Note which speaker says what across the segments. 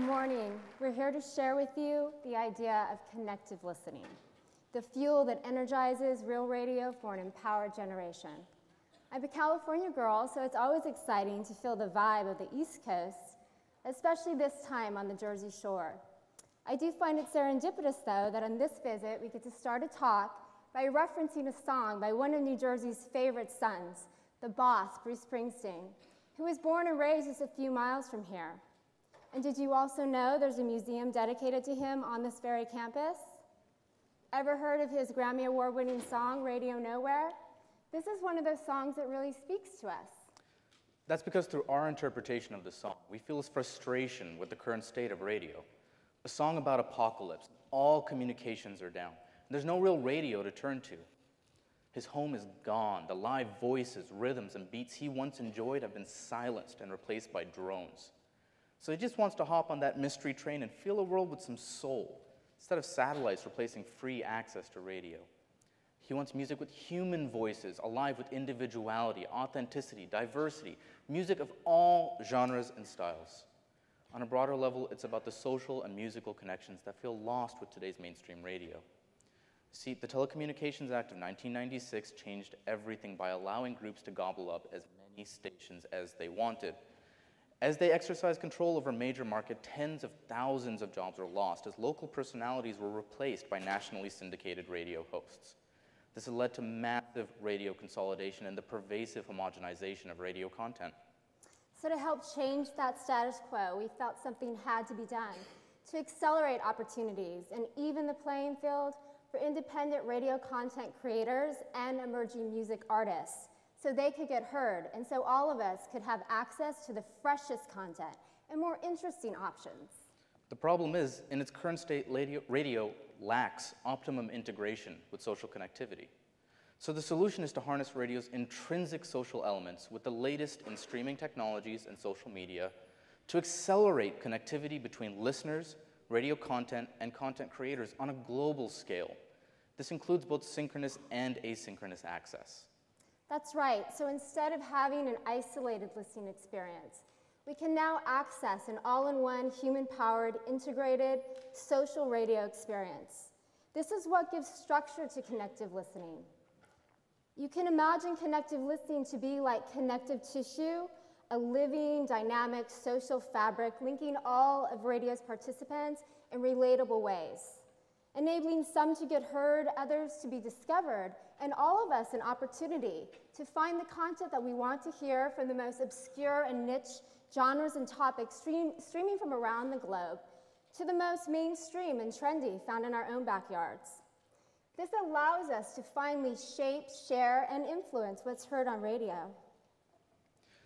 Speaker 1: Good morning. We're here to share with you the idea of connective listening, the fuel that energizes real radio for an empowered generation. I'm a California girl, so it's always exciting to feel the vibe of the East Coast, especially this time on the Jersey Shore. I do find it serendipitous, though, that on this visit we get to start a talk by referencing a song by one of New Jersey's favorite sons, the boss, Bruce Springsteen, who was born and raised just a few miles from here. And did you also know there's a museum dedicated to him on this very campus? Ever heard of his Grammy Award-winning song, Radio Nowhere? This is one of those songs that really speaks to us.
Speaker 2: That's because through our interpretation of the song, we feel his frustration with the current state of radio. A song about apocalypse. All communications are down. There's no real radio to turn to. His home is gone. The live voices, rhythms, and beats he once enjoyed have been silenced and replaced by drones. So he just wants to hop on that mystery train and feel a world with some soul, instead of satellites replacing free access to radio. He wants music with human voices, alive with individuality, authenticity, diversity, music of all genres and styles. On a broader level, it's about the social and musical connections that feel lost with today's mainstream radio. See, the Telecommunications Act of 1996 changed everything by allowing groups to gobble up as many stations as they wanted. As they exercised control over a major market, tens of thousands of jobs were lost as local personalities were replaced by nationally syndicated radio hosts. This has led to massive radio consolidation and the pervasive homogenization of radio content.
Speaker 1: So to help change that status quo, we felt something had to be done to accelerate opportunities and even the playing field for independent radio content creators and emerging music artists so they could get heard and so all of us could have access to the freshest content and more interesting options.
Speaker 2: The problem is, in its current state, radio lacks optimum integration with social connectivity. So the solution is to harness radio's intrinsic social elements with the latest in streaming technologies and social media to accelerate connectivity between listeners, radio content, and content creators on a global scale. This includes both synchronous and asynchronous access.
Speaker 1: That's right. So instead of having an isolated listening experience, we can now access an all-in-one, human-powered, integrated social radio experience. This is what gives structure to connective listening. You can imagine connective listening to be like connective tissue, a living, dynamic social fabric linking all of radio's participants in relatable ways, enabling some to get heard, others to be discovered, and all of us an opportunity to find the content that we want to hear from the most obscure and niche genres and topics streaming from around the globe to the most mainstream and trendy found in our own backyards. This allows us to finally shape, share, and influence what's heard on radio.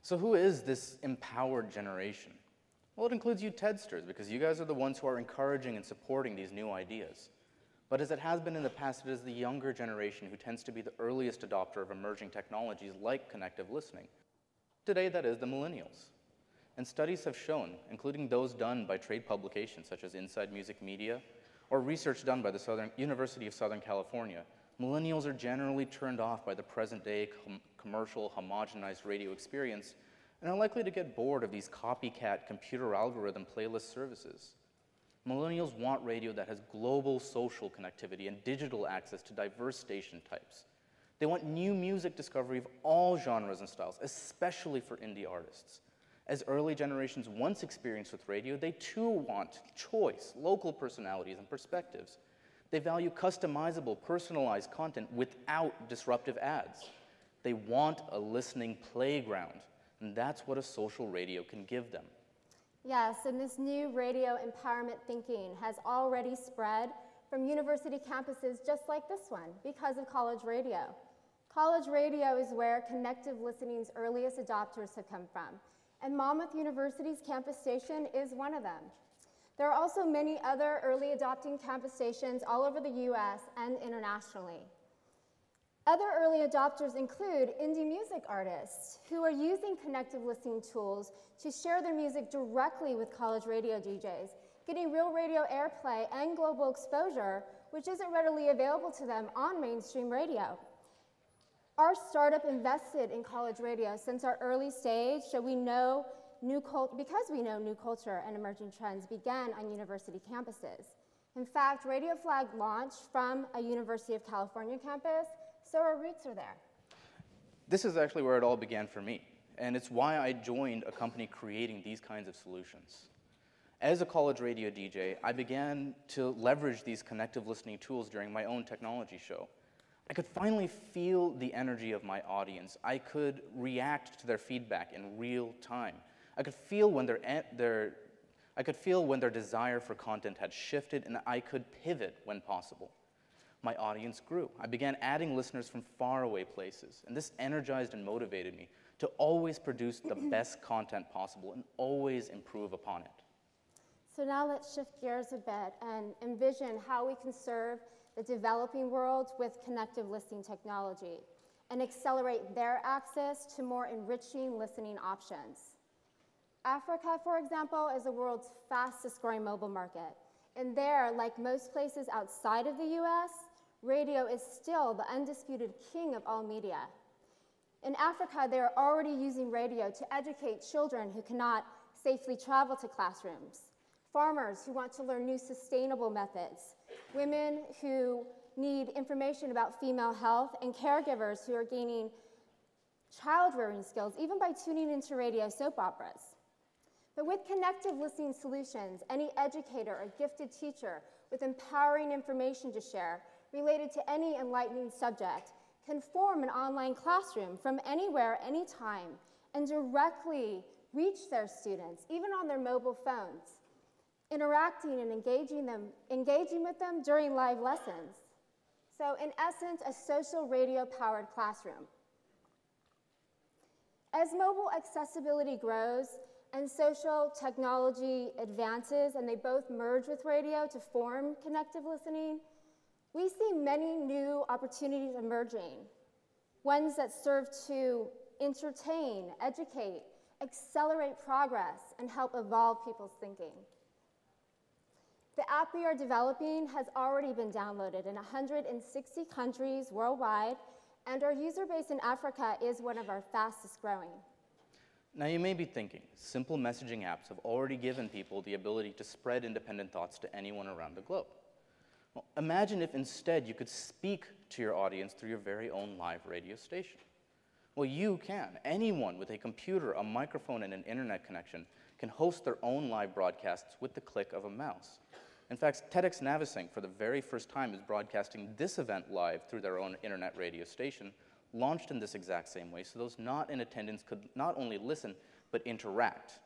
Speaker 2: So who is this empowered generation? Well, it includes you TEDsters, because you guys are the ones who are encouraging and supporting these new ideas. But as it has been in the past, it is the younger generation who tends to be the earliest adopter of emerging technologies like connective listening. Today, that is the millennials. And studies have shown, including those done by trade publications such as Inside Music Media, or research done by the University of Southern California, millennials are generally turned off by the present-day commercial, homogenized radio experience and are likely to get bored of these copycat computer algorithm playlist services. Millennials want radio that has global social connectivity and digital access to diverse station types. They want new music discovery of all genres and styles, especially for indie artists. As early generations once experienced with radio, they too want choice, local personalities, and perspectives. They value customizable, personalized content without disruptive ads. They want a listening playground, and that's what a social radio can give them.
Speaker 1: Yes, and this new radio empowerment thinking has already spread from university campuses just like this one because of college radio. College radio is where connective listening's earliest adopters have come from, and Monmouth University's campus station is one of them. There are also many other early adopting campus stations all over the US and internationally. Other early adopters include indie music artists who are using connective listening tools to share their music directly with college radio DJs, getting real radio airplay and global exposure, which isn't readily available to them on mainstream radio. Our startup invested in college radio since our early stage, so we know because we know new culture and emerging trends began on university campuses. In fact, RadioFlag launched from a University of California campus, so our roots are there.
Speaker 2: This is actually where it all began for me, and it's why I joined a company creating these kinds of solutions. As a college radio DJ, I began to leverage these connective listening tools during my own technology show. I could finally feel the energy of my audience. I could react to their feedback in real time. I could feel when their desire for content had shifted, and I could pivot when possible. My audience grew. I began adding listeners from faraway places, and this energized and motivated me to always produce the best content possible and always improve upon it.
Speaker 1: So now let's shift gears a bit and envision how we can serve the developing world with connective listening technology and accelerate their access to more enriching listening options. Africa, for example, is the world's fastest growing mobile market. And there, like most places outside of the US, radio is still the undisputed king of all media. In Africa, they are already using radio to educate children who cannot safely travel to classrooms, farmers who want to learn new sustainable methods, women who need information about female health, and caregivers who are gaining child-rearing skills, even by tuning into radio soap operas. But with connective listening solutions, any educator or gifted teacher with empowering information to share related to any enlightening subject can form an online classroom from anywhere, anytime, and directly reach their students, even on their mobile phones, interacting and engaging with them during live lessons. So in essence, a social radio-powered classroom. As mobile accessibility grows and social technology advances, and they both merge with radio to form connective listening, we see many new opportunities emerging, ones that serve to entertain, educate, accelerate progress, and help evolve people's thinking. The app we are developing has already been downloaded in 160 countries worldwide, and our user base in Africa is one of our fastest growing.
Speaker 2: Now you may be thinking, simple messaging apps have already given people the ability to spread independent thoughts to anyone around the globe. Well, imagine if instead you could speak to your audience through your very own live radio station. Well, you can. Anyone with a computer, a microphone, and an internet connection can host their own live broadcasts with the click of a mouse. In fact, TEDxNavesink, for the very first time, is broadcasting this event live through their own internet radio station, launched in this exact same way, so those not in attendance could not only listen, but interact.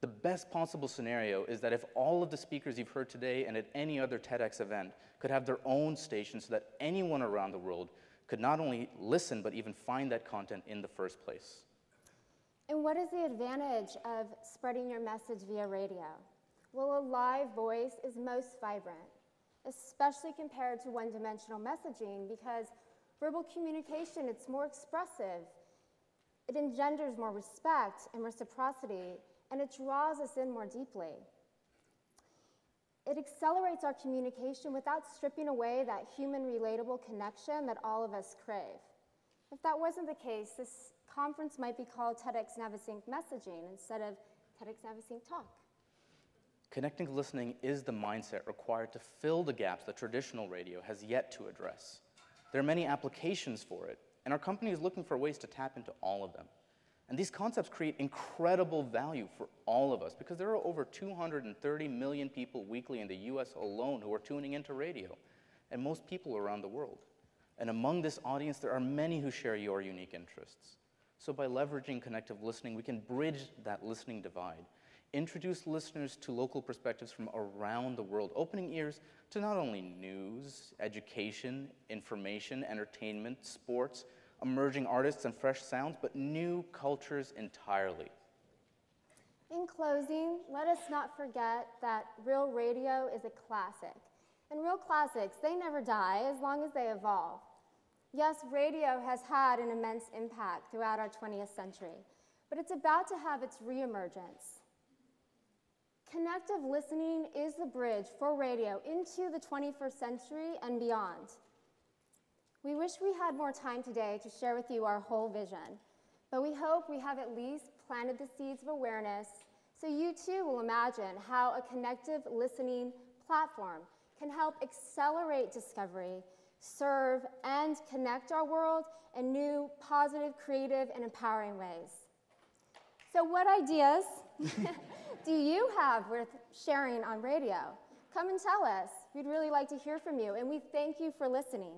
Speaker 2: The best possible scenario is that if all of the speakers you've heard today and at any other TEDx event could have their own station so that anyone around the world could not only listen, but even find that content in the first place.
Speaker 1: And what is the advantage of spreading your message via radio? Well, a live voice is most vibrant, especially compared to one-dimensional messaging, because verbal communication, it's more expressive. It engenders more respect and reciprocity, and it draws us in more deeply. It accelerates our communication without stripping away that human relatable connection that all of us crave. If that wasn't the case, this conference might be called TEDxNavesink Messaging instead of TEDxNavesink Talk.
Speaker 2: Connecting listening is the mindset required to fill the gaps that traditional radio has yet to address. There are many applications for it, and our company is looking for ways to tap into all of them. And these concepts create incredible value for all of us, because there are over 230 million people weekly in the US alone who are tuning into radio, and most people around the world. And among this audience, there are many who share your unique interests. So by leveraging connective listening, we can bridge that listening divide, introduce listeners to local perspectives from around the world, opening ears to not only news, education, information, entertainment, sports, emerging artists and fresh sounds, but new cultures entirely.
Speaker 1: In closing, let us not forget that real radio is a classic. And real classics, they never die as long as they evolve. Yes, radio has had an immense impact throughout our 20th century, but it's about to have its reemergence. Connective listening is the bridge for radio into the 21st century and beyond. We wish we had more time today to share with you our whole vision, But we hope we have at least planted the seeds of awareness so you too will imagine how a connective listening platform can help accelerate discovery, serve, and connect our world in new, positive, creative, and empowering ways. So what ideas do you have worth sharing on radio? Come and tell us. We'd really like to hear from you, and we thank you for listening.